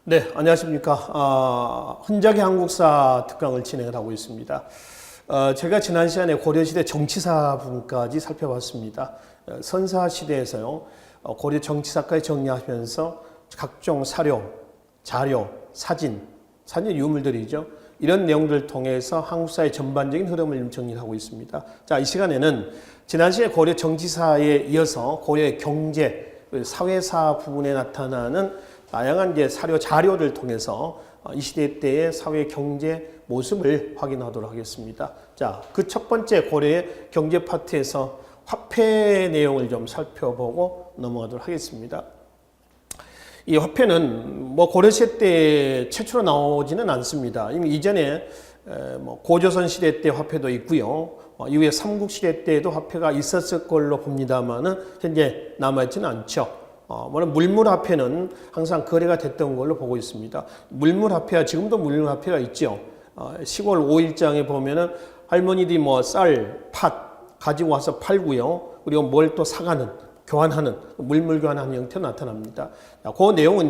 네, 안녕하십니까. 흔적의 한국사 특강을 진행을 하고 있습니다. 제가 지난 시간에 고려시대 정치사 부분까지 살펴봤습니다. 선사시대에서요, 고려 정치사까지 정리하면서 각종 사료, 자료, 사진 유물들이죠. 이런 내용들을 통해서 한국사의 전반적인 흐름을 정리하고 있습니다. 자, 이 시간에는 지난 시간에 고려 정치사에 이어서 고려의 경제, 사회사 부분에 나타나는 다양한 사료, 자료를 통해서 이 시대 때의 사회 경제 모습을 확인하도록 하겠습니다. 자, 그 첫 번째 고려의 경제 파트에서 화폐 내용을 좀 살펴보고 넘어가도록 하겠습니다. 이 화폐는 고려시대 때 최초로 나오지는 않습니다. 이미 이전에 고조선 시대 때 화폐도 있고요. 이후에 삼국시대 때에도 화폐가 있었을 걸로 봅니다만은 현재 남아있지는 않죠. 물물화폐는 항상 거래가 됐던 걸로 보고 있습니다. 물물화폐가 지금도 물물화폐가 있죠. 시골 5일장에 보면은 할머니들이 쌀, 팥 가지고 와서 팔고요. 그리고 뭘 또 사가는, 교환하는, 물물 교환하는 형태로 나타납니다. 그 내용은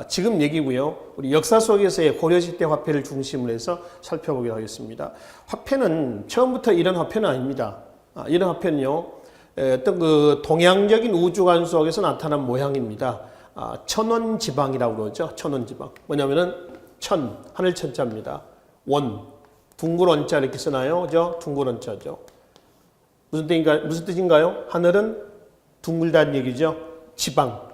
지금 얘기고요. 우리 역사 속에서의 고려시대 화폐를 중심으로 해서 살펴보도록 하겠습니다. 화폐는 처음부터 이런 화폐는 아닙니다. 이런 화폐는요, 어떤 그 동양적인 우주관 속에서 나타난 모양입니다. 천원지방이라고 그러죠. 천원지방. 뭐냐면은 하늘 천자입니다. 원, 둥글 원자 이렇게 쓰나요? 그죠? 둥글 원자죠. 무슨 뜻인가요? 하늘은 둥글다는 얘기죠. 지방,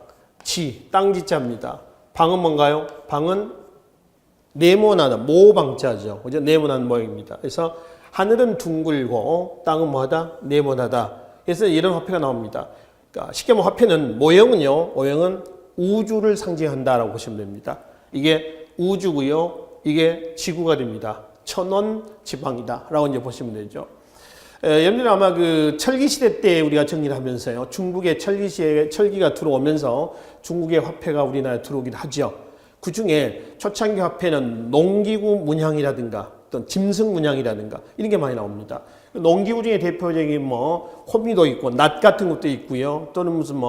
땅지자입니다. 방은 뭔가요? 방은 네모나다, 모방자죠. 그죠? 네모난 모양입니다. 그래서 하늘은 둥글고 땅은 뭐하다? 네모나다. 그래서 이런 화폐가 나옵니다. 그러니까 쉽게 말하면 화폐는 모형은 우주를 상징한다라고 보시면 됩니다. 이게 우주고요. 이게 지구가 됩니다. 천원 지방이다라고 보시면 되죠. 여러분들 아마 그 철기 시대 때 우리가 정리를 하면서요. 중국의 철기가 들어오면서 중국의 화폐가 우리나라에 들어오긴 하죠. 그 중에 초창기 화폐는 농기구 문양이라든가 어떤 짐승 문양이라든가 이런 게 많이 나옵니다. 농기구 중에 대표적인 호미도 있고 낫 같은 것도 있고요. 또는 무슨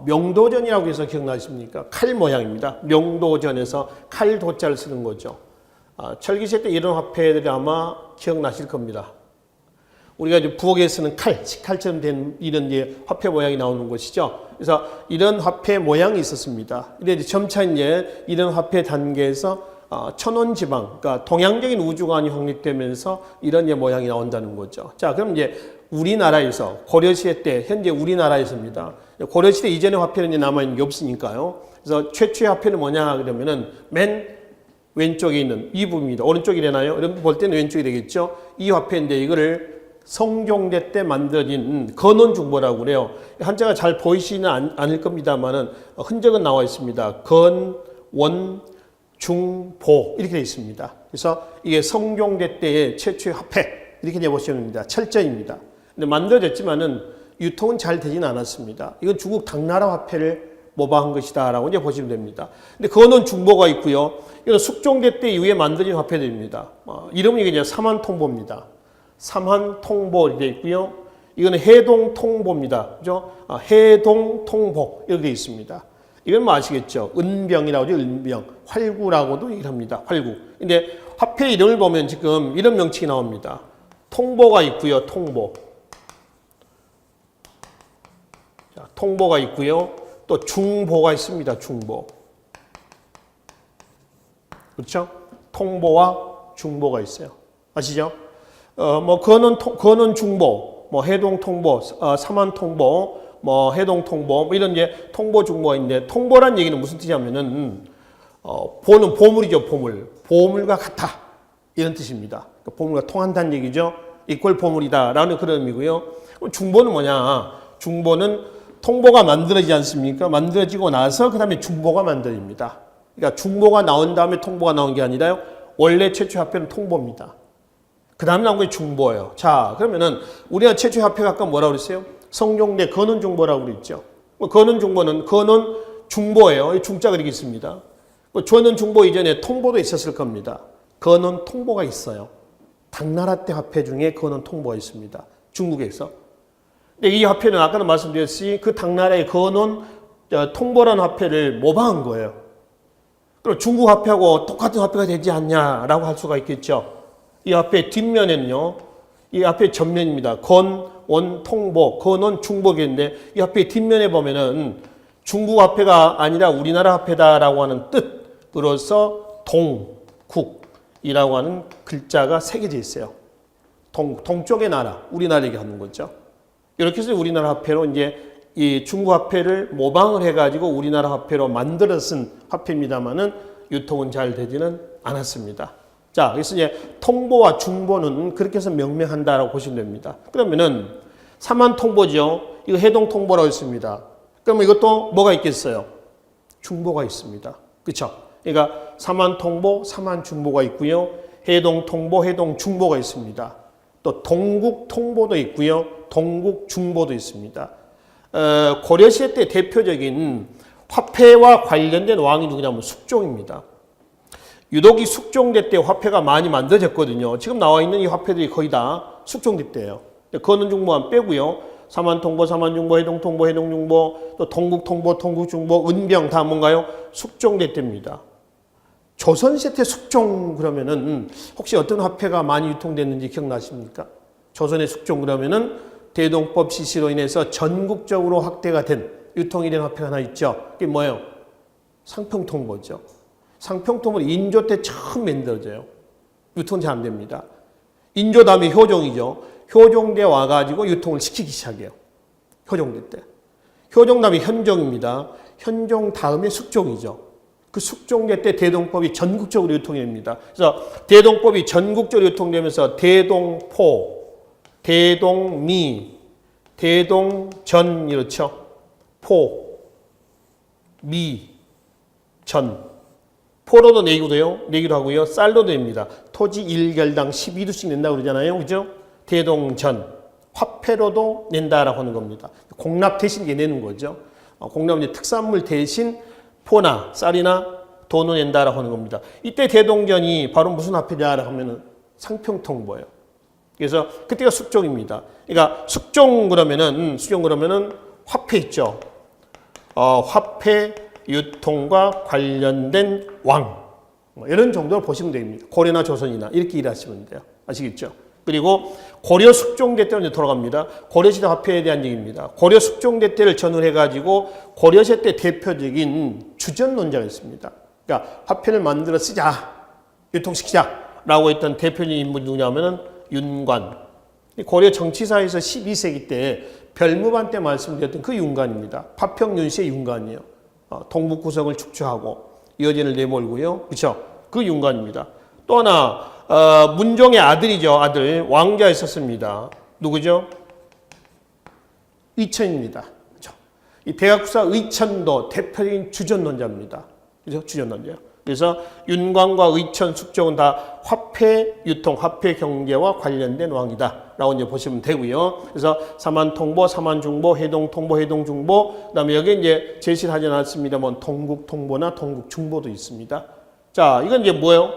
명도전이라고 해서 기억나십니까? 칼 모양입니다. 명도전에서 칼 도자를 쓰는 거죠. 철기시대 때 이런 화폐들이 아마 기억나실 겁니다. 우리가 이제 부엌에 쓰는 식칼처럼 된 이런 화폐 모양이 나오는 것이죠. 그래서 이런 화폐 모양이 있었습니다. 근데 점차 이런 화폐 단계에서 천원지방, 그러니까 동양적인 우주관이 확립되면서 이런 모양이 나온다는 거죠. 자, 그럼 우리나라에서 고려시대 때 현재 우리나라에서입니다. 고려시대 이전의 화폐는 남아있는 게 없으니까요. 그래서 최초의 화폐는 뭐냐 그러면은 맨 왼쪽에 있는 이 부분입니다. 오른쪽이 되나요? 여러분 볼 때는 왼쪽이 되겠죠. 이 화폐인데 이거를 성종대 때 만들어진 건원중보라고 그래요. 한자가 잘 보이시지는 않을 겁니다만은 흔적은 나와 있습니다. 중보 이렇게 되어 있습니다. 그래서 이게 성종대 때의 최초의 화폐 이렇게 보시면 됩니다. 철저입니다. 근데 만들어졌지만은 유통은 잘 되지는 않았습니다. 이건 중국 당나라 화폐를 모방한 것이다라고 보시면 됩니다. 근데 그거는 중보가 있고요. 이건 숙종대 때 이후에 만들어진 화폐들입니다. 이름은 이게 삼한통보입니다. 삼한통보 이렇게 되어 있고요. 이거는 해동통보입니다. 그죠? 해동통보 이렇게 되어 있습니다. 이건 아시겠죠? 은병이라고 하죠. 은병. 활구라고도 얘기를 합니다. 활구. 근데 화폐 이름을 보면 지금 이런 명칭이 나옵니다. 통보가 있고요. 통보. 자, 통보가 있고요. 또 중보가 있습니다. 중보. 그렇죠? 통보와 중보가 있어요. 아시죠? 그거는 중보, 해동통보, 삼한통보, 해동통보, 이런 통보, 중보가 있는데, 통보란 얘기는 무슨 뜻이냐면은, 보는 보물이죠, 보물. 보물과 같아. 이런 뜻입니다. 그러니까 보물과 통한다는 얘기죠. 이꼴 보물이다. 라는 그런 의미고요. 중보는 뭐냐. 중보는 통보가 만들어지지 않습니까? 만들어지고 나서 그 다음에 중보가 만들어집니다. 그러니까 중보가 나온 다음에 통보가 나온 게 아니라요. 원래 최초 화폐는 통보입니다. 그 다음에 나온 게 중보예요. 자, 그러면은 우리가 최초 화폐가 아까 뭐라고 그랬어요? 성종대 건원중보라고 그랬죠. 건원중보는 건원중보예요. 이 중자가 이렇게 있습니다. 건원중보 이전에 통보도 있었을 겁니다. 건원통보가 있어요. 당나라 때 화폐 중에 건원통보가 있습니다. 중국에서. 근데 이 화폐는 아까도 말씀드렸듯이 그 당나라의 건원통보라는 화폐를 모방한 거예요. 그럼 중국 화폐하고 똑같은 화폐가 되지 않냐라고 할 수가 있겠죠. 이 화폐 뒷면에는요, 이 화폐 전면입니다. 건, 원, 통보, 건원, 중복인데 이 화폐 뒷면에 보면은 중국 화폐가 아니라 우리나라 화폐다라고 하는 뜻으로서 동국이라고 하는 글자가 새겨져 있어요. 동쪽의 나라, 우리나라 얘기하는 거죠. 이렇게 해서 우리나라 화폐로 이제 이 중국 화폐를 모방을 해가지고 우리나라 화폐로 만들어 쓴 화폐입니다만은 유통은 잘 되지는 않았습니다. 자, 그래서 이제 통보와 중보는 그렇게 해서 명명한다라고 보시면 됩니다. 그러면은 사만통보죠. 이거 해동통보라고 했습니다. 그러면 이것도 뭐가 있겠어요? 중보가 있습니다. 그렇죠? 그러니까 사만통보, 사만중보가 있고요. 해동통보, 해동중보가 있습니다. 또 동국통보도 있고요. 동국중보도 있습니다. 고려시대 때 대표적인 화폐와 관련된 왕이 누구냐면 숙종입니다. 유독 이 숙종대 때 화폐가 많이 만들어졌거든요. 지금 나와 있는 이 화폐들이 거의 다 숙종대 때예요. 건원중보만 빼고요. 사만통보, 사만중보, 해동통보, 해동중보, 또 동국통보, 동국중보, 은병 다 뭔가요? 숙종대 때입니다. 조선시대 때 숙종 그러면은 혹시 어떤 화폐가 많이 유통됐는지 기억나십니까? 조선의 숙종 그러면은 대동법 실시로 인해서 전국적으로 확대가 된 유통이 된 화폐가 하나 있죠. 그게 뭐예요? 상평통보죠. 상평통보는 인조 때 처음 만들어져요. 유통 잘 안 됩니다. 인조 다음에 효종이죠. 효종 때 와가지고 유통을 시키기 시작해요. 효종 때. 효종 다음에 현종입니다. 현종 다음에 숙종이죠. 그 숙종대 때 대동법이 전국적으로 유통이 됩니다. 그래서 대동법이 전국적으로 유통되면서 대동포, 대동미, 대동전 이렇죠. 포, 미, 전. 포로도 내기도 하고요. 쌀도 냅니다. 토지 1결당 12두씩 낸다고 그러잖아요. 그죠? 대동전. 화폐로도 낸다라고 하는 겁니다. 공납 대신 이게 내는 거죠. 공납은 이제 특산물 대신 포나 쌀이나 돈을 낸다라고 하는 겁니다. 이때 대동전이 바로 무슨 화폐냐라고 하면은 상평통보예요. 그래서 그때가 숙종입니다. 그러니까 숙종 그러면은 화폐 있죠. 화폐 유통과 관련된 왕 이런 정도로 보시면 됩니다. 고려나 조선이나 이렇게 일하시면 돼요. 아시겠죠? 그리고 고려 숙종대 때로 이제 돌아갑니다. 고려시대 화폐에 대한 얘기입니다. 고려 숙종대 때를 전후해가지고 고려시대 때 대표적인 주전론자가 있습니다. 그러니까 화폐를 만들어 쓰자, 유통시키자라고 했던 대표적인 인물이 누구냐면은 윤관. 고려 정치사에서 12세기 때 별무반 때 말씀드렸던 그 윤관입니다. 파평윤씨의 윤관이에요. 동북 구성을 축조하고 여진을 내몰고요. 그렇죠? 그 윤관입니다. 또 하나 문종의 아들이죠. 아들 왕자 있었습니다. 누구죠? 의천입니다. 그렇죠? 이 대각사 의천도 대표적인 주전론자입니다. 그렇죠? 주전론자요. 그래서 윤광과 의천, 숙종은 다 화폐 유통, 화폐 경제와 관련된 왕이다라고 이제 보시면 되고요. 그래서 사만통보, 사만중보, 해동통보, 해동중보, 그다음에 여기 이제 제시를 하지 않았습니다만 동국통보나 동국중보도 있습니다. 자, 이건 이제 뭐예요?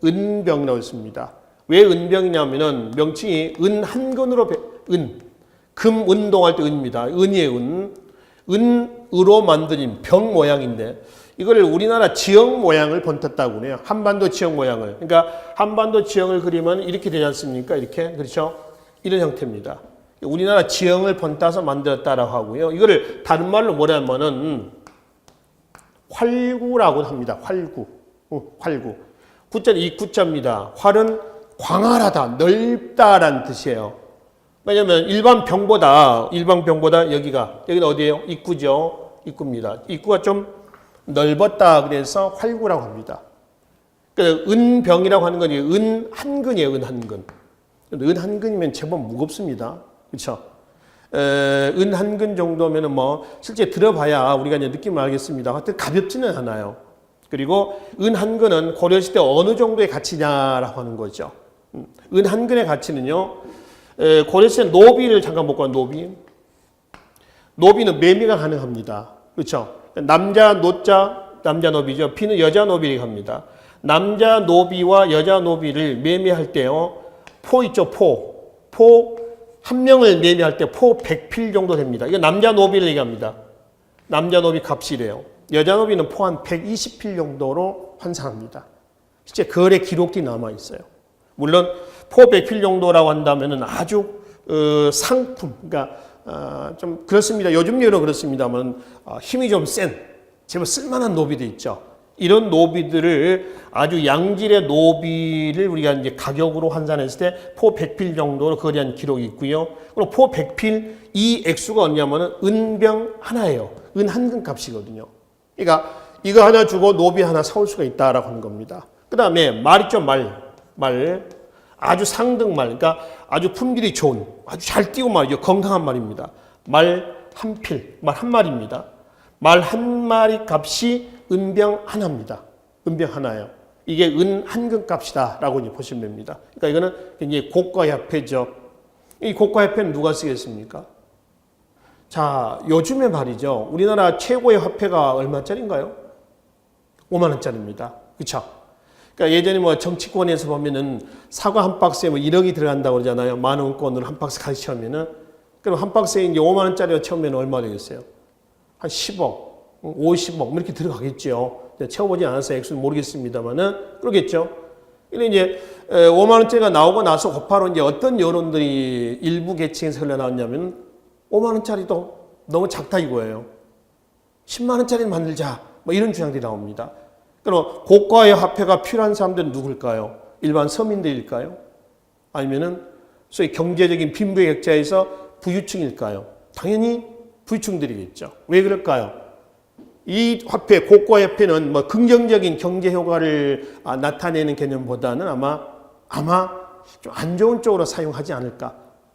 은병이라고 했습니다. 왜 은병이냐면은 명칭이 은 한 근으로 금 운동할 때 은입니다. 은이에요, 은. 은으로 만든 병 모양인데 이걸 우리나라 지형 모양을 번졌다고 해요. 한반도 지형 모양을. 그러니까 한반도 지형을 그리면 이렇게 되지 않습니까? 이렇게. 그렇죠? 이런 형태입니다. 우리나라 지형을 번따서 만들었다라고 하고요. 이거를 다른 말로 뭐냐면은 활구라고 합니다. 활구. 활구. 구자는 이 구자입니다. 활은 광활하다, 넓다라는 뜻이에요. 왜냐면 일반 병보다 여기는 어디예요? 입구죠. 입구입니다. 입구가 좀 넓었다 그래서 활구라고 합니다. 그러니까 은병이라고 하는 건 은 한 근이에요. 은 한 근. 은 한 근이면 제법 무겁습니다. 그렇죠? 은 한 근 정도면은 뭐 실제 들어봐야 우리가 이제 느낌을 알겠습니다. 하여튼 가볍지는 않아요. 그리고 은 한 근은 고려시대 어느 정도의 가치냐라고 하는 거죠. 은 한 근의 가치는요. 고려시대 노비를 잠깐 볼까요? 노비는 매매가 가능합니다. 그렇죠? 남자 노자 남자 노비죠. 비는 여자 노비를 합니다. 남자 노비와 여자 노비를 매매할 때요. 포 있죠. 포 한 명을 매매할 때 포 100필 정도 됩니다. 이거 남자 노비를 얘기합니다. 남자 노비 값이래요. 여자 노비는 포 한 120필 정도로 환상합니다. 실제 거래 기록들이 남아 있어요. 물론 포백필 정도라고 한다면은 아주 상품, 그러니까 좀 그렇습니다. 요즘 예로 그렇습니다만 힘이 좀 센, 제법 쓸만한 노비도 있죠. 이런 노비들을 아주 양질의 노비를 우리가 이제 가격으로 환산했을 때 포백필 정도로 거래한 기록이 있고요. 그리고 포백필 이 액수가 얼마냐면은 은병 하나예요. 은 한 근 값이거든요. 그러니까 이거 하나 주고 노비 하나 사올 수가 있다라고 하는 겁니다. 그 다음에 말 있죠, 말. 아주 상등말, 그러니까 아주 품질이 좋은, 아주 잘 띄고 말이죠. 건강한 말입니다. 말 한 필, 말 한 마리입니다. 말 한 마리 값이 은병 하나입니다. 은병 하나예요. 이게 은 한 근 값이다라고 이제 보시면 됩니다. 그러니까 이거는 굉장히 고가화폐죠. 이 고가화폐는 누가 쓰겠습니까? 자, 요즘에 말이죠. 우리나라 최고의 화폐가 얼마짜리인가요? 5만 원짜리입니다. 그렇죠? 그러니까 예전에 뭐 정치권에서 보면은 사과 한 박스에 뭐 1억이 들어간다고 그러잖아요. 만 원권으로 한 박스 같이 채우면은. 그럼 한 박스에 이제 5만 원짜리로 채우면 얼마 되겠어요? 한 10억, 50억 뭐 이렇게 들어가겠죠. 채워보지 않아서 액수는 모르겠습니다만은 그러겠죠. 근데 이제 5만 원짜리가 나오고 나서 곧바로 이제 어떤 여론들이 일부 계층에서 흘러나왔냐면 5만 원짜리도 너무 작다 이거예요. 10만 원짜리 만들자. 뭐 이런 주장들이 나옵니다. 그럼 고가의 화폐가 필요한 사람들은 누굴까요? 일반 서민들일까요? 아니면은 소위 경제적인 빈부격차에서 부유층일까요? 당연히 부유층들이겠죠. 왜 그럴까요? 이 화폐, 고가 화폐는 뭐 긍정적인 경제 효과를 나타내는 개념보다는 아마 좀 안 좋은 쪽으로 사용하지 않을까.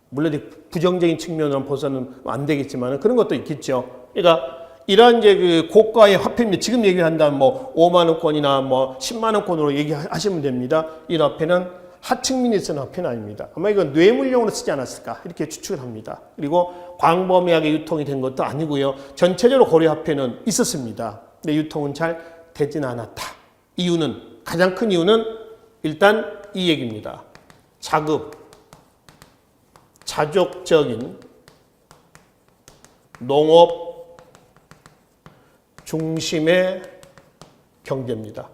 물론 부정적인 측면으로 봐서는 안 되겠지만 그런 것도 있겠죠. 그러니까 이러한 이제 그 고가의 화폐입니다. 지금 얘기한다면 뭐 5만 원권이나 뭐 10만 원권으로 얘기하시면 됩니다. 이 화폐는 하층민이 쓰는 화폐는 아닙니다. 아마 이건 뇌물용으로 쓰지 않았을까 이렇게 추측을 합니다. 그리고 광범위하게 유통이 된 것도 아니고요. 전체적으로 고려 화폐는 있었습니다. 근데 유통은 잘 되진 않았다. 이유는 가장 큰 이유는 일단 이 얘기입니다. 자족적인 농업 중심의 경제입니다.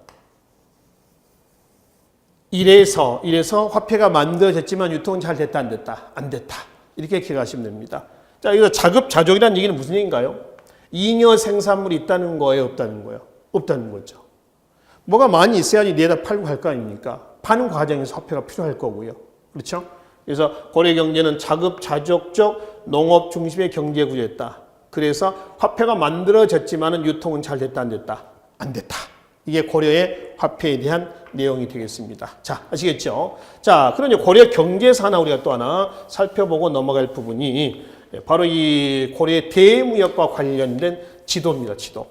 이래서 화폐가 만들어졌지만 유통은 잘 됐다, 안 됐다? 안 됐다. 이렇게 기억하시면 됩니다. 자, 이거 자급자족이라는 얘기는 무슨 얘기인가요? 잉여 생산물이 있다는 거예요, 없다는 거예요? 없다는 거죠. 뭐가 많이 있어야지 내다 팔고 할 거 아닙니까? 파는 과정에서 화폐가 필요할 거고요. 그렇죠? 그래서 고려 경제는 자급자족적 농업 중심의 경제 구조였다. 그래서 화폐가 만들어졌지만은 유통은 잘 됐다, 안 됐다? 안 됐다. 이게 고려의 화폐에 대한 내용이 되겠습니다. 자, 아시겠죠? 자, 그럼 이제 고려 경제사 하나 우리가 또 하나 살펴보고 넘어갈 부분이 바로 이 고려의 대무역과 관련된 지도입니다. 지도.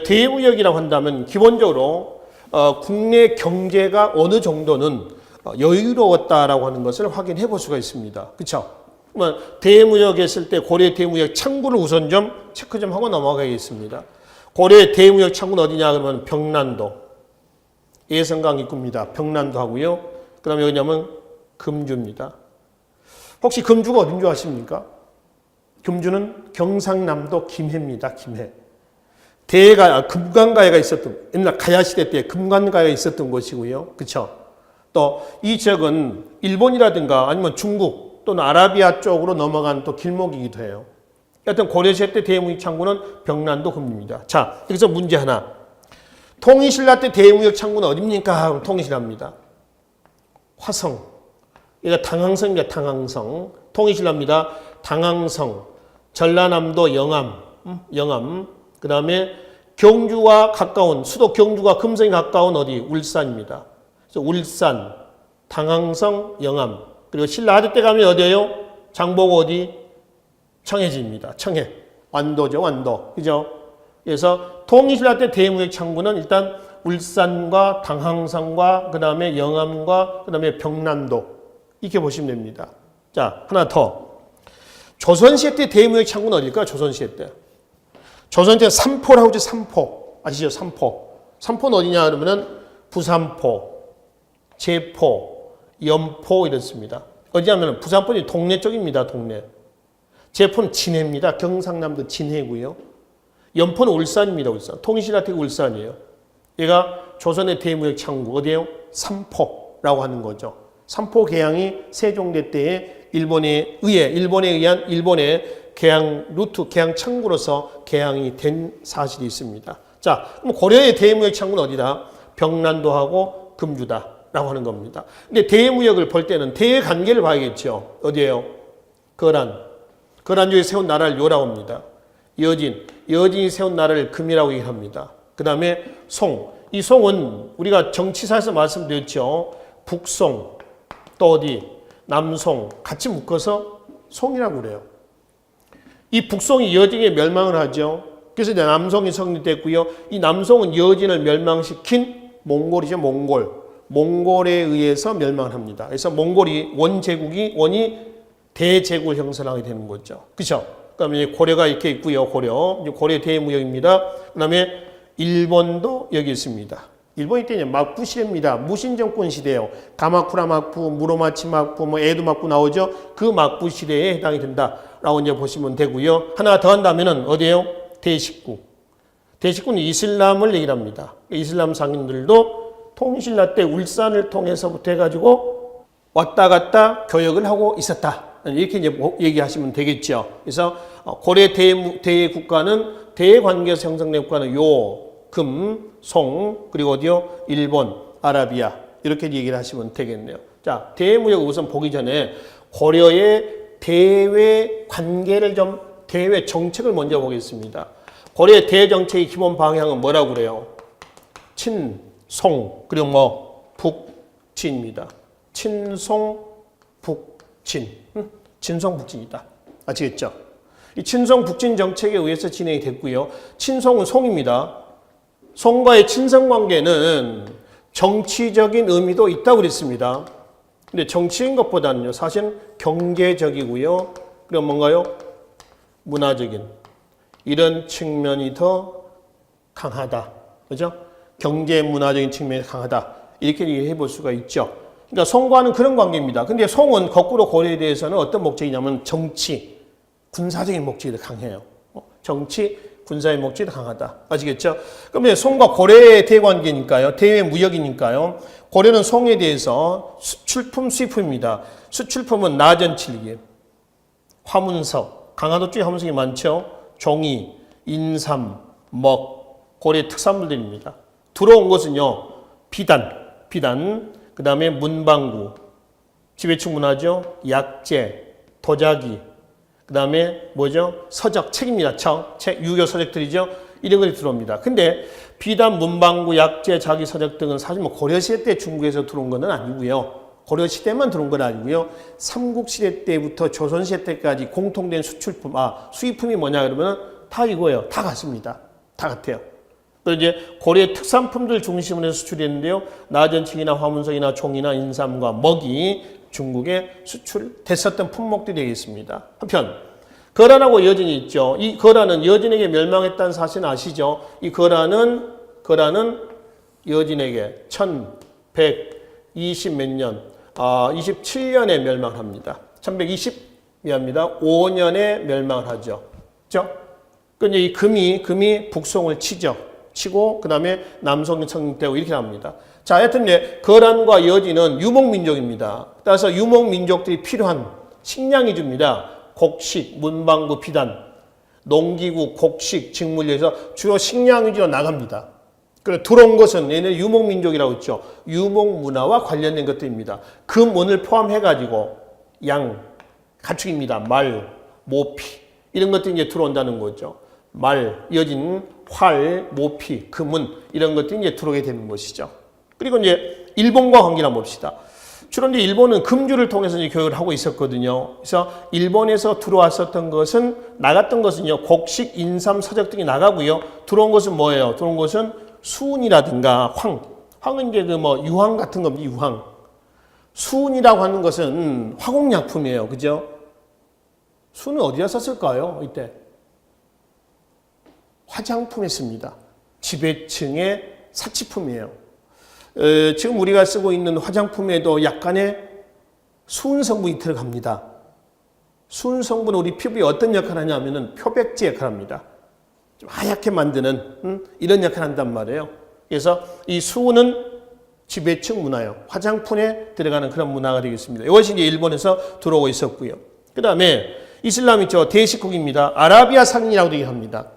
대무역이라고 한다면 기본적으로 국내 경제가 어느 정도는 여유로웠다라고 하는 것을 확인해 볼 수가 있습니다. 그렇죠? 대무역 했을 때 고려 대무역 창구를 우선 좀 체크 좀 하고 넘어가겠습니다. 고려 대무역 창구는 어디냐 그러면 병난도, 예성강 입구입니다. 병난도 하고요. 그 다음에 어디냐면 금주입니다. 혹시 금주가 어딘 줄 아십니까? 금주는 경상남도 김해입니다. 김해. 금관가야가 있었던, 옛날 가야시대 때 금관가야가 있었던 곳이고요. 그렇죠? 또 이 지역은 일본이라든가 아니면 중국 또는 아라비아 쪽으로 넘어간 또 길목이기도 해요. 여튼 고려시대 때 대무역 창구는 병난도 금주입니다. 자, 여기서 문제 하나. 통일신라 때 대무역 창구는 어딥니까? 통일신라입니다. 화성. 이거 당항성입니다. 당항성. 통일신라입니다. 당항성. 전라남도 영암. 그 다음에 경주와 가까운, 수도 경주와 금성이 가까운 어디? 울산입니다. 그래서 울산, 당항성, 영암. 그리고 신라 아들 때 가면 어디예요? 장보고 어디? 청해지입니다. 청해. 완도죠, 완도. 그죠? 그래서 통일신라 때 대무역 창구는 일단 울산과 당항성과 그 다음에 영암과 그 다음에 병난도. 이렇게 보시면 됩니다. 자, 하나 더. 조선시대 때 대무역 창구는 어딜까요? 조선시대 때. 조선시대 삼포라고 하죠, 삼포. 아시죠? 삼포. 삼포는 어디냐 그러면은 부산포, 제포, 연포 이렇습니다. 어디냐면 부산포는 동래 쪽입니다. 동래. 제포는 진해입니다. 경상남도 진해고요. 연포는 울산입니다. 울산. 통일신라 때 울산이에요. 얘가 조선의 대무역 창구 어디예요? 삼포라고 하는 거죠. 삼포 개항이 세종대 때에 일본에 의한 일본의 개항 루트, 개항 창구로서 개항이 된 사실이 있습니다. 자, 그럼 고려의 대무역 창구는 어디다? 병난도하고 금주다라고 하는 겁니다. 근데 대무역을 볼 때는 대의 관계를 봐야겠죠. 어디예요? 거란 중에 세운 나라를 요라고 합니다. 여진이 세운 나라를 금이라고 얘기합니다. 그 다음에 송, 이 송은 우리가 정치사에서 말씀드렸죠. 북송, 또 어디? 남송 같이 묶어서 송이라고 그래요. 이 북송이 여진에 멸망을 하죠. 그래서 이제 남송이 성립됐고요. 이 남송은 여진을 멸망시킨 몽골이죠. 몽골에 의해서 멸망을 합니다. 그래서 몽골이 원이 대제국을 형성하게 되는 거죠. 그렇죠? 그다음에 고려가 이렇게 있고요. 고려 대무역입니다. 그다음에 일본도 여기 있습니다. 일본이 때는 막부 시대입니다. 무신 정권 시대예요. 가마쿠라 막부, 무로마치 막부, 에도 막부 나오죠. 그 막부 시대에 해당이 된다라고 이제 보시면 되고요. 하나 더 한다면은 어디예요? 대식구는 이슬람을 얘기합니다. 이슬람 상인들도 통신라 때 울산을 통해서부터 해가지고 왔다 갔다 교역을 하고 있었다. 이렇게 이제 얘기하시면 되겠죠. 그래서 고려 대국가는 대관계에서 형성된 국가는 금, 송, 그리고 어디요? 일본, 아라비아 이렇게 얘기를 하시면 되겠네요. 자, 대무역 우선 보기 전에 고려의 대외 관계를 대외 정책을 먼저 보겠습니다. 고려의 대정책의 기본 방향은 뭐라고 그래요? 친, 송, 그리고 북진입니다. 친송, 북진. 친송, 북진이다. 아시겠죠? 이 친송, 북진 정책에 의해서 진행이 됐고요. 친송은 송입니다. 송과의 친선 관계는 정치적인 의미도 있다고 그랬습니다. 근데 정치인 것보다는요, 사실은 경제적이고요. 그럼 뭔가요? 문화적인 이런 측면이 더 강하다. 그죠? 경제 문화적인 측면이 강하다. 이렇게 얘기해 볼 수가 있죠. 그러니까 송과는 그런 관계입니다. 근데 송은 거꾸로 고려에 대해서는 어떤 목적이냐면 정치, 군사적인 목적이 더 강해요. 정치, 군사의 목적이 더 강하다. 아시겠죠? 그러면 송과 고려의 대관계니까요. 대외 무역이니까요. 고려는 송에 대해서 수출품, 수입품입니다. 수출품은 나전칠기, 화문석, 강화도 쪽에 화문석이 많죠. 종이, 인삼, 먹, 고려의 특산물들입니다. 들어온 것은요. 비단, 그 다음에 문방구, 지배층 문화죠. 약재, 도자기, 그 다음에 뭐죠? 서적, 책입니다. 책, 유교 서적들이죠. 이런 것이 들어옵니다. 근데 비단, 문방구, 약재, 자기 서적 등은 사실 뭐 고려시대 때 중국에서 들어온 건 아니고요. 고려시대만 들어온 건 아니고요. 삼국시대 때부터 조선시대 때까지 공통된 수입품이 뭐냐 그러면 다 이거예요. 다 같습니다. 다 같아요. 그리고 이제 고려의 특산품들 중심으로 해서 수출했는데요. 나전층이나 화문석이나 종이나 인삼과 먹이 중국에 수출됐었던 품목들이 되겠습니다. 한편 거란하고 여진이 있죠. 이 거란은 여진에게 멸망했다는 사실은 아시죠? 이 거란은 여진에게 1120 몇 년, 27년에 멸망합니다. 5년에 멸망을 하죠. 그죠? 근데 이 금이 북송을 치고, 그 다음에 남송이 성립되고 이렇게 합니다. 자, 하여튼 이제 거란과 여진은 유목민족입니다. 따라서 유목민족들이 필요한 식량이 줍니다. 곡식, 문방구, 비단, 농기구, 곡식, 직물에서 주로 식량 위주로 나갑니다. 그리고 들어온 것은 얘네 유목민족이라고 했죠. 유목문화와 관련된 것들입니다. 금은을 포함해가지고 양, 가축입니다. 말, 모피 이런 것들이 이제 들어온다는 거죠. 말, 여진, 활, 모피, 금은 이런 것들이 이제 들어오게 되는 것이죠. 그리고 이제 일본과 관계를 한번 봅시다. 주로 이제 일본은 금주를 통해서 이제 교육을 하고 있었거든요. 그래서 일본에서 나갔던 것은요, 곡식, 인삼, 서적 등이 나가고요. 들어온 것은 뭐예요? 들어온 것은 수은이라든가 황은 이제 유황 같은 겁니다. 유황. 수은이라고 하는 것은 화공약품이에요. 그죠? 수는 어디다 썼을까요? 이때. 화장품에 씁니다. 지배층의 사치품이에요. 지금 우리가 쓰고 있는 화장품에도 약간의 수은 성분이 들어갑니다. 수은 성분은 우리 피부에 어떤 역할을 하냐면은 표백제 역할을 합니다. 좀 하얗게 만드는 이런 역할을 한단 말이에요. 그래서 이 수는 지배층 문화예요. 화장품에 들어가는 그런 문화가 되겠습니다. 이것이 이제 일본에서 들어오고 있었고요. 그 다음에 이슬람이 대식국입니다. 아라비아 상인이라고 얘기합니다.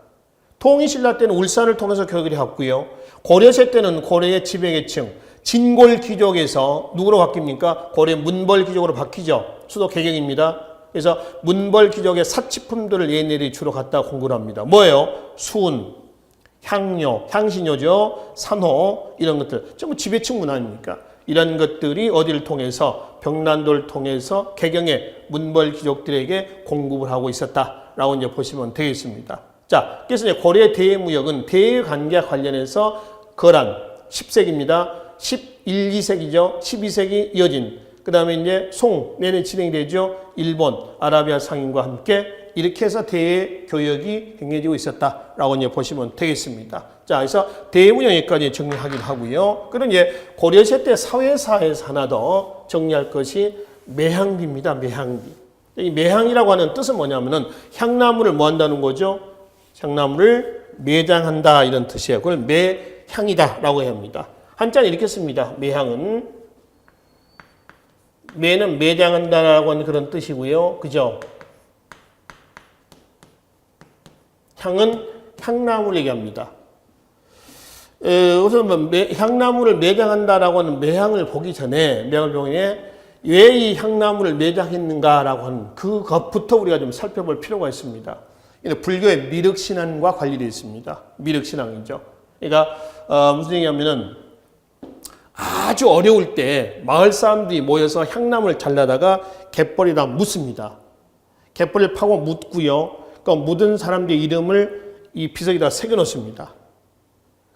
통일신라 때는 울산을 통해서 교육을 해왔고요. 고려시대 때는 고려의 지배계층, 진골 귀족에서 누구로 바뀝니까? 고려 문벌 귀족으로 바뀌죠. 수도 개경입니다. 그래서 문벌 귀족의 사치품들을 얘네들이 주로 갖다 공부를 합니다. 뭐예요? 수은, 향료, 향신료죠. 산호 이런 것들 전부 지배층 문화 아닙니까? 이런 것들이 어디를 통해서 병난도를 통해서 개경의 문벌 귀족들에게 공급을 하고 있었다라고 이제 보시면 되겠습니다. 자, 그래서 이제 고려의 대무역은 대관계와 관련해서 거란 10세기입니다. 11, 2세기죠. 12세기 이어진 그 다음에 이제 송 내내 진행이 되죠. 일본, 아라비아 상인과 함께 이렇게 해서 대외 교역이 행해지고 있었다라고 이제 보시면 되겠습니다. 자, 그래서 대무역 여기까지 정리하긴 하고요. 그럼 이제 고려시대 때 사회사에서 하나 더 정리할 것이 매향비입니다. 매향비. 이 매향이라고 하는 뜻은 뭐냐면은 향나무를 뭐 한다는 거죠? 향나무를 매장한다 이런 뜻이에요. 그걸 매향이다라고 해야 합니다. 한자는 이렇게 씁니다. 매향은 매는 매장한다라고 하는 그런 뜻이고요. 그죠? 향은 향나무를 얘기합니다. 우선 향나무를 매장한다라고 하는 매향을 보기 전에 왜 이 향나무를 매장했는가라고 하는 그것부터 우리가 좀 살펴볼 필요가 있습니다. 불교의 미륵신앙과 관련되어 있습니다. 미륵신앙이죠. 그러니까 무슨 얘기냐면은 아주 어려울 때 마을 사람들이 모여서 향나무를 잘라다가 갯벌에다 묻습니다. 갯벌을 파고 묻고요. 그 묻은 사람들의 이름을 이 비석에다 새겨놓습니다.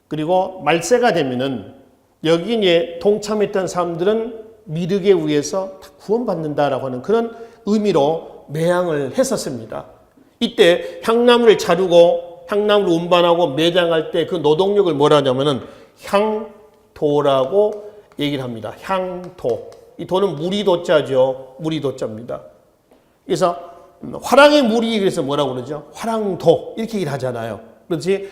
그리고 말세가 되면은 여기 이제 동참했던 사람들은 미륵에 의해서 다 구원받는다라고 하는 그런 의미로 매향을 했었습니다. 이때 향나무를 자르고 향나무를 운반하고 매장할 때 그 노동력을 뭐라 하냐면은 향도라고 얘기를 합니다. 향도. 이 도는 무리도자죠. 무리도자입니다. 그래서 화랑의 물이 그래서 뭐라고 그러죠? 화랑도 이렇게 얘기를 하잖아요. 그렇지?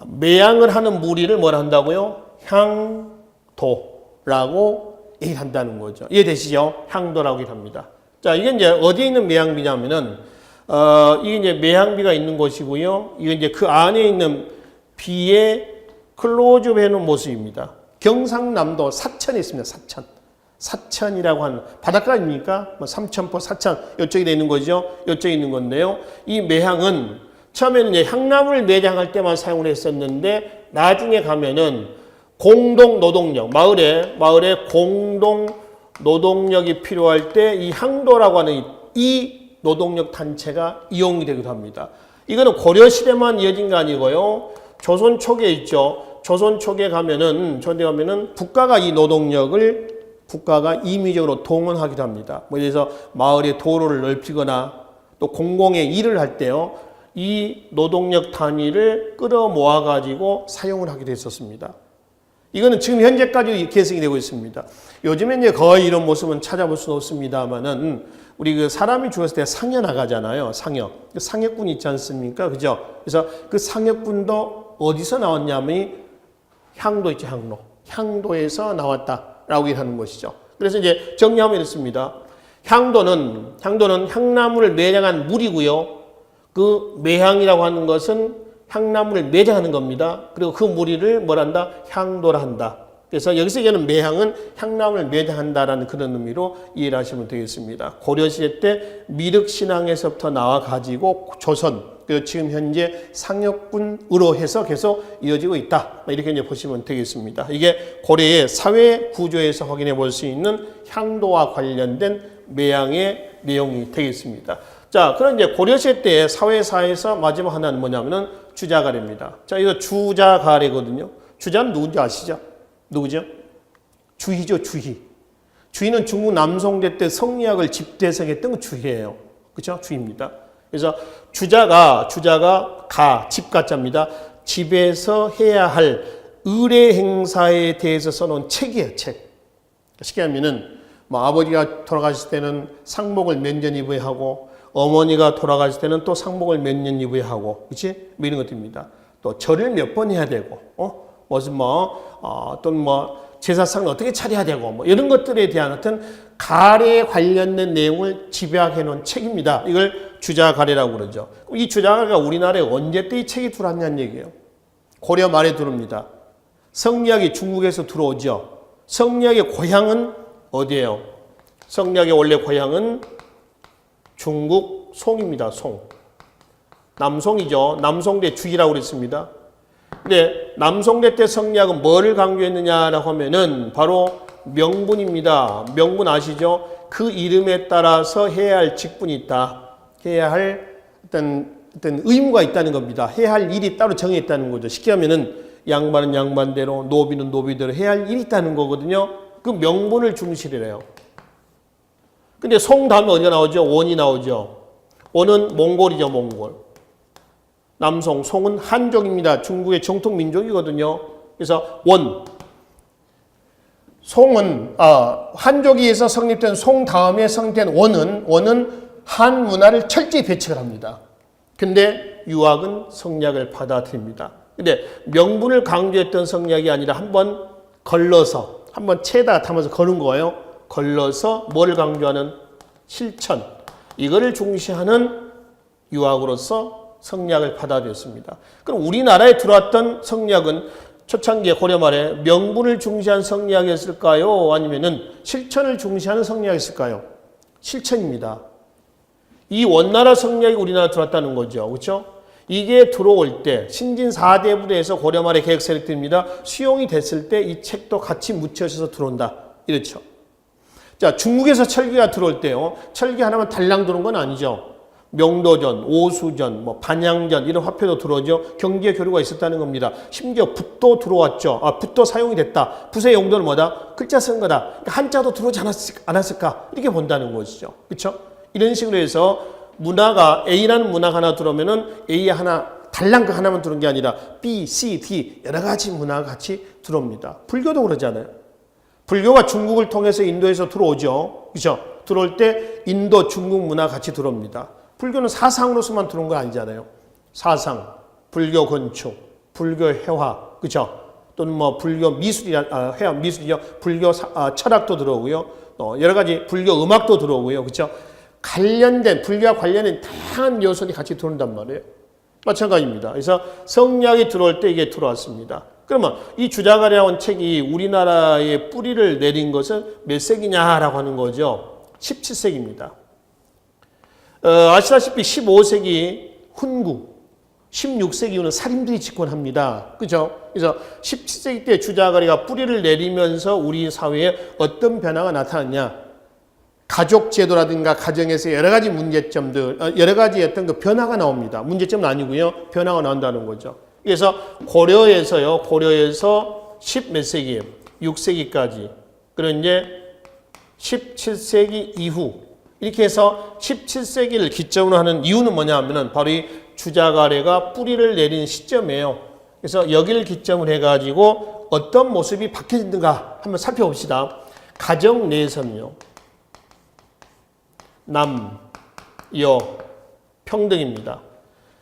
매향을 하는 무리를 뭐라 한다고요? 향도라고 얘기를 한다는 거죠. 이해되시죠? 향도라고 얘기를 합니다. 자, 이게 이제 어디에 있는 매향비냐면은 이게 이제 매향비가 있는 곳이고요. 이게 이제 그 안에 있는 비에 클로즈업 해놓은 모습입니다. 경상남도 사천에 있습니다. 사천. 사천이라고 하는 바닷가 아닙니까? 삼천포, 사천 이쪽에 있는 거죠. 이쪽에 있는 건데요. 이 매향은 처음에는 이제 향나무를 매장할 때만 사용을 했었는데 나중에 가면은 공동 노동력, 마을에 공동 노동력이 필요할 때 이 향도라고 하는 이 노동력 단체가 이용이 되기도 합니다. 이거는 고려시대만 이어진 거 아니고요. 조선 초기에 있죠. 조선 초기에 가면은 국가가 이 노동력을 임의적으로 동원하기도 합니다. 뭐 그래서 마을의 도로를 넓히거나 또 공공의 일을 할 때요. 이 노동력 단위를 끌어모아 가지고 사용을 하기도 했었습니다. 이거는 지금 현재까지 계승이 되고 있습니다. 요즘에 이제 거의 이런 모습은 찾아볼 수는 없습니다만은 우리 그 사람이 죽었을 때 상여 나가잖아요. 상여. 상여꾼 있지 않습니까? 그죠? 그래서 그 상여꾼도 어디서 나왔냐면 향도 있죠. 향도에서 나왔다라고 하는 것이죠. 그래서 이제 정리하면 이렇습니다. 향도는 향나무를 매장한 물이고요. 그 매향이라고 하는 것은 향나무를 매장하는 겁니다. 그리고 그 무리를 뭐란다? 향도라 한다. 그래서 여기서 얘기하는 매향은 향나무를 매장한다라는 그런 의미로 이해를 하시면 되겠습니다. 고려시대 때 미륵신앙에서부터 나와가지고 조선, 그리고 지금 현재 상여꾼으로 해서 계속 이어지고 있다. 이렇게 이제 보시면 되겠습니다. 이게 고려의 사회 구조에서 확인해 볼 수 있는 향도와 관련된 매향의 내용이 되겠습니다. 자, 그럼 이제 고려시대 때 사회사에서 마지막 하나는 뭐냐면은 주자가래입니다. 자, 이거 주자가래거든요. 주자는 누군지 아시죠? 누구죠? 주희죠, 주희. 주희는 중국 남송대 때 성리학을 집대성했던 그 주희예요. 그렇죠? 주희입니다. 그래서 주자가 집가자입니다. 집에서 해야 할 의례 행사에 대해서 써놓은 책이에요, 책. 쉽게 하면은 뭐 아버지가 돌아가실 때는 상복을 몇 년 입어야 하고 어머니가 돌아가실 때는 또 상복을 몇 년 입어야 하고, 그렇지? 뭐 이런 것들입니다. 또 절을 몇 번 해야 되고, 무슨 또는 제사상을 어떻게 차려야 되고 이런 것들에 대한 어떤 가래에 관련된 내용을 집약해 놓은 책입니다. 이걸 주자가래라고 그러죠. 이 주자가래가 우리나라에 언제 때 이 책이 들어왔냐는 얘기예요. 고려 말에 들어옵니다. 성리학이 중국에서 들어오죠. 성리학의 고향은 어디예요? 성리학의 원래 고향은 중국 송입니다. 송. 남송이죠. 남송대 주기라고 그랬습니다. 근데 남송대 때 성리학은 뭐를 강조했느냐라고 하면은 바로 명분입니다. 명분 아시죠? 그 이름에 따라서 해야 할 직분이 있다. 해야 할 어떤 의무가 있다는 겁니다. 해야 할 일이 따로 정해 있다는 거죠. 쉽게 하면은 양반은 양반대로, 노비는 노비대로 해야 할 일이 있다는 거거든요. 그 명분을 중시래요. 근데 송 다음에 어디가 나오죠? 원이 나오죠. 원은 몽골이죠, 몽골. 남송, 송은 한족입니다. 중국의 정통 민족이거든요. 그래서 원. 송은 한족에서 성립된 송 다음에 성립된 원은 한 문화를 철저히 배척을 합니다. 근데 유학은 성리학을 받아들입니다. 근데 명분을 강조했던 성리학이 아니라 한번 걸러서 한번 채에다가 담아서 거는 거예요. 걸러서 뭐를 강조하는 실천. 이거를 중시하는 유학으로서 성리학을 받아들였습니다. 그럼 우리나라에 들어왔던 성리학은 초창기에 고려 말에 명분을 중시한 성리학이었을까요? 아니면은 실천을 중시하는 성리학이었을까요? 실천입니다. 이 원나라 성리학이 우리나라에 들어왔다는 거죠. 그렇죠? 이게 들어올 때 신진 4대 부대에서 고려 말에 개혁 세력들입니다. 수용이 됐을 때 이 책도 같이 묻혀져서 들어온다. 이렇죠. 자, 중국에서 철기가 들어올 때요. 철기 하나만 달랑 들어온 건 아니죠. 명도전, 오수전, 반양전 이런 화폐도 들어오죠. 경제 교류가 있었다는 겁니다. 심지어 붓도 들어왔죠. 붓도 사용이 됐다. 붓의 용도는 뭐다? 글자 쓴 거다. 그러니까 한자도 들어오지 않았을까? 이렇게 본다는 것이죠. 그렇죠? 이런 식으로 해서 문화가 A라는 문화가 하나 들어오면은 A 하나 달랑 그 하나만 들어온 게 아니라 B, C, D 여러 가지 문화가 같이 들어옵니다. 불교도 그러잖아요. 불교가 중국을 통해서 인도에서 들어오죠. 그렇죠? 들어올 때 인도, 중국 문화 같이 들어옵니다. 불교는 사상으로서만 들어온 건 아니잖아요. 사상, 불교 건축, 불교 회화, 그렇죠? 또는 불교 미술이나 회화 미술이죠. 불교 철학도 들어오고요. 여러 가지 불교 음악도 들어오고요. 그렇죠? 관련된 불교와 관련된 다양한 요소들이 같이 들어온단 말이에요. 마찬가지입니다. 그래서 성리학이 들어올 때 이게 들어왔습니다. 그러면 이 주자가래라는 책이 우리나라에 뿌리를 내린 것은 몇 세기냐라고 하는 거죠. 17세기입니다. 아시다시피 15세기 훈구, 16세기 이후는 살인들이 집권합니다. 그죠? 그래서 17세기 때 주자가래가 뿌리를 내리면서 우리 사회에 어떤 변화가 나타났냐? 가족 제도라든가 가정에서 여러 가지 문제점들, 여러 가지 어떤 그 변화가 나옵니다. 문제점은 아니고요. 변화가 나온다는 거죠. 그래서 고려에서 10 몇 세기, 6세기까지, 그런 이제 17세기 이후, 이렇게 해서 17세기를 기점으로 하는 이유는 뭐냐 하면은 바로 이 주자가래가 뿌리를 내린 시점이에요. 그래서 여기를 기점으로 해가지고 어떤 모습이 바뀌었는가 한번 살펴봅시다. 가정 내에서는요. 남, 여, 평등입니다.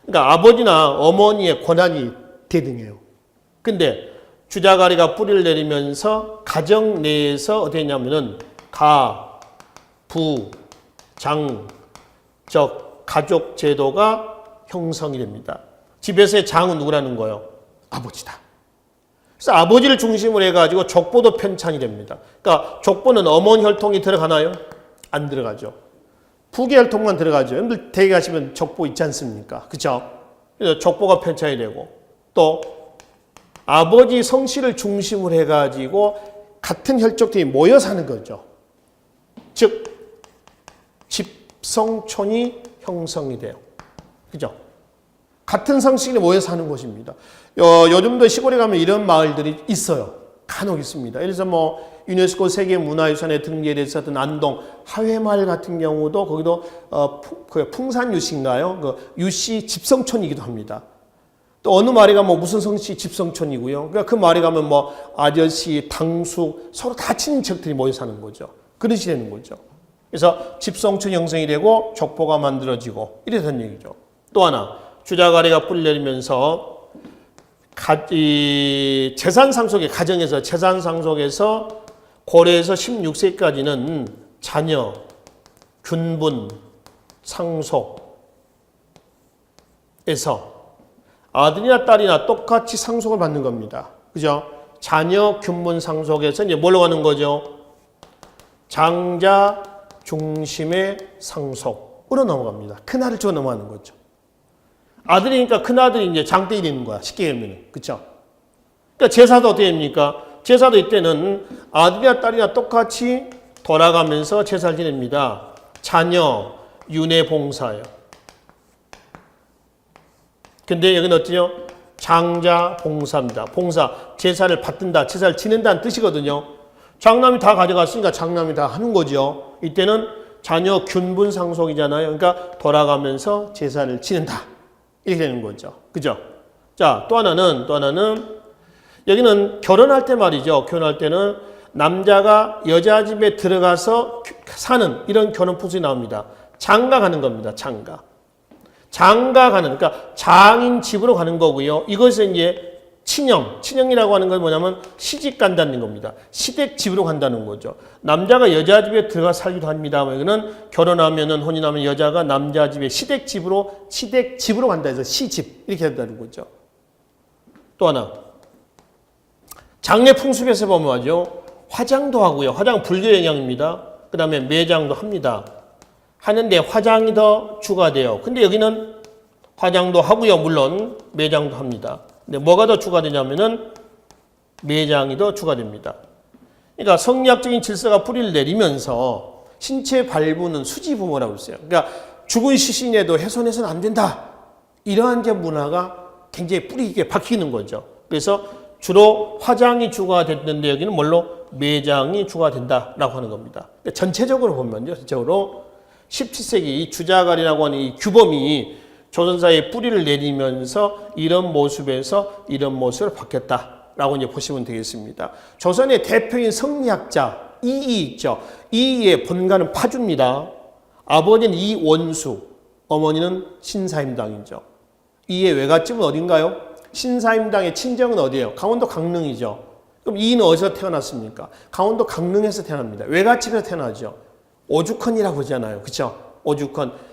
그러니까 아버지나 어머니의 권한이 대등해요. 근데 주자가래가 뿌리를 내리면서 가정 내에서 어떻게 했냐면은 가, 부, 장, 적, 가족 제도가 형성이 됩니다. 집에서의 장은 누구라는 거예요? 아버지다. 그래서 아버지를 중심으로 해가지고 족보도 편찬이 됩니다. 그러니까 족보는 어머니 혈통이 들어가나요? 안 들어가죠. 부계 혈통만 들어가죠. 여러분들 대개 가시면 족보 있지 않습니까? 그죠? 그래서 족보가 편찬이 되고 또 아버지 성씨를 중심으로 해가지고 같은 혈족들이 모여 사는 거죠. 즉 집성촌이 형성이 돼요. 그죠? 같은 성씨들이 모여 사는 곳입니다. 요즘도 시골에 가면 이런 마을들이 있어요. 간혹 있습니다. 예를 들어서 유네스코 세계문화유산에 등재되어 있었던 안동 하회마을 같은 경우도 거기도 풍산유씨인가요? 그 유씨 집성촌이기도 합니다. 또 어느 마을에 가면 무슨 성씨 집성촌이고요. 그러니까 그 마을에 가면 아저씨, 당숙 서로 다 친인척들이 모여 사는 거죠. 그릇이 되는 거죠. 그래서 집성촌 형성이 되고 족보가 만들어지고 이래 된 얘기죠. 또 하나 주자가래가 뿌리 내리면서 이 재산 상속의 가정에서 재산 상속에서 고려에서 16세까지는 자녀, 균분, 상속에서 아들이나 딸이나 똑같이 상속을 받는 겁니다. 그죠? 자녀, 균분, 상속에서 이제 뭘로 가는 거죠? 장자 중심의 상속으로 넘어갑니다. 큰아들 쪽으로 넘어가는 거죠. 아들이니까 큰아들이 이제 장대이 되는 거야. 쉽게 얘기하면. 그쵸? 그러니까 제사도 어떻게 됩니까? 제사도 이때는 아들이나 딸이나 똑같이 돌아가면서 제사를 지냅니다. 자녀, 윤회 봉사요. 근데 여기는 어때요? 장자 봉사입니다. 봉사, 제사를 받든다, 제사를 지낸다는 뜻이거든요. 장남이 다 가져갔으니까 장남이 다 하는 거죠. 이때는 자녀 균분 상속이잖아요. 그러니까 돌아가면서 제사를 지낸다. 이렇게 되는 거죠. 그죠? 자, 또 하나는 여기는 결혼할 때 말이죠. 결혼할 때는 남자가 여자 집에 들어가서 사는 이런 결혼 풍습이 나옵니다. 장가 가는 겁니다. 장가. 장가 가는, 그러니까 장인 집으로 가는 거고요. 이것은 이제 친형이라고 하는 건 뭐냐면 시집 간다는 겁니다. 시댁 집으로 간다는 거죠. 남자가 여자 집에 들어가 살기도 합니다. 이거는 결혼하면은 혼인하면 여자가 남자 집에 시댁 집으로 간다 해서 시집 이렇게 된다는 거죠. 또 하나 장례 풍습에서 보면 말이죠. 화장도 하고요. 화장 불교 영향입니다. 그 다음에 매장도 합니다. 하는데 화장이 더 추가돼요. 근데 여기는 화장도 하고요. 물론 매장도 합니다. 근데 뭐가 더 추가되냐면은 매장이 더 추가됩니다. 그러니까 성리학적인 질서가 뿌리를 내리면서 신체 발부는 수지부모라고 했어요. 그러니까 죽은 시신에도 훼손해서는 안 된다. 이러한 이제 문화가 굉장히 뿌리 깊게 박히는 거죠. 그래서 주로 화장이 추가됐는데 여기는 뭘로? 매장이 추가된다라고 하는 겁니다. 그러니까 전체적으로 보면요. 전체적으로 17세기 이 주자갈이라고 하는 이 규범이 조선사에 뿌리를 내리면서 이런 모습에서 이런 모습을 바뀌었다라고 이제 보시면 되겠습니다. 조선의 대표인 성리학자 이이 있죠. 이이의 본가는 파주입니다. 아버지는 이원수, 어머니는 신사임당이죠. 이이의 외갓집은 어딘가요? 신사임당의 친정은 어디예요? 강원도 강릉이죠. 그럼 이이는 어디서 태어났습니까? 강원도 강릉에서 태어납니다. 외갓집에서 태어나죠. 오죽헌이라고 그러잖아요. 그렇죠? 오죽헌.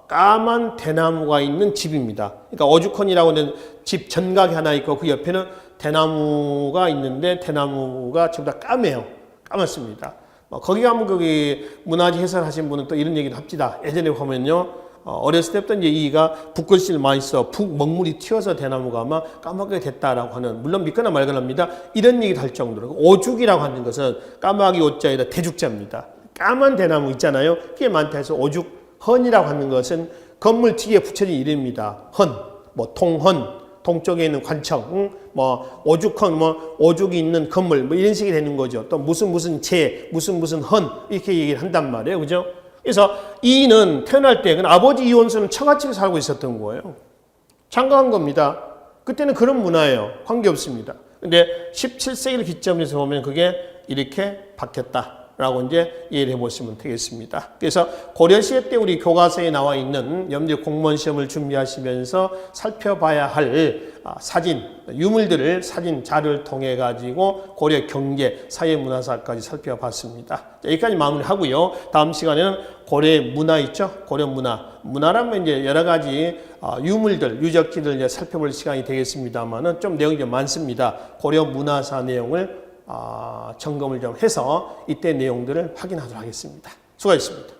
까만 대나무가 있는 집입니다. 그러니까 오죽헌이라고 하는 집 전각이 하나 있고 그 옆에는 대나무가 있는데 대나무가 전부 다 까매요. 까맣습니다. 거기 가면 거기 문화재 해설하신 분은 또 이런 얘기를 합니다. 예전에 보면요. 어렸을 때부터 이제 이가 붓글씨를 많이 써 먹물이 튀어서 대나무가 아마 까맣게 됐다라고 하는, 물론 믿거나 말거나입니다. 이런 얘기를 할 정도로 오죽이라고 하는 것은 까마귀 오자에다 대죽자입니다. 까만 대나무 있잖아요. 그게 많다 해서 오죽헌이라고 하는 것은 건물 뒤에 붙여진 이름입니다. 헌, 뭐 통헌, 동쪽에 있는 관청, 뭐 오죽헌, 뭐 오죽이 있는 건물, 뭐 이런 식이 되는 거죠. 또 무슨 제, 무슨 헌 이렇게 얘기를 한단 말이에요, 그죠? 그래서 이는 태어날 때, 아버지 이원수는 처갓집에 살고 있었던 거예요. 장가한 겁니다. 그때는 그런 문화예요. 관계없습니다. 근데 17세기를 기점으로 해서 보면 그게 이렇게 바뀌었다라고 이제 이해를 해보시면 되겠습니다. 그래서 고려시대 때 우리 교과서에 나와 있는 염려 공무원 시험을 준비하시면서 살펴봐야 할 사진, 유물들을 사진 자료를 통해 가지고 고려 경제, 사회 문화사까지 살펴봤습니다. 여기까지 마무리하고요. 다음 시간에는 고려 문화 있죠? 고려 문화라면 이제 여러 가지 유물들, 유적지들 이제 살펴볼 시간이 되겠습니다만은 좀 내용이 좀 많습니다. 고려 문화사 내용을 점검을 좀 해서 이때 내용들을 확인하도록 하겠습니다. 수고하셨습니다.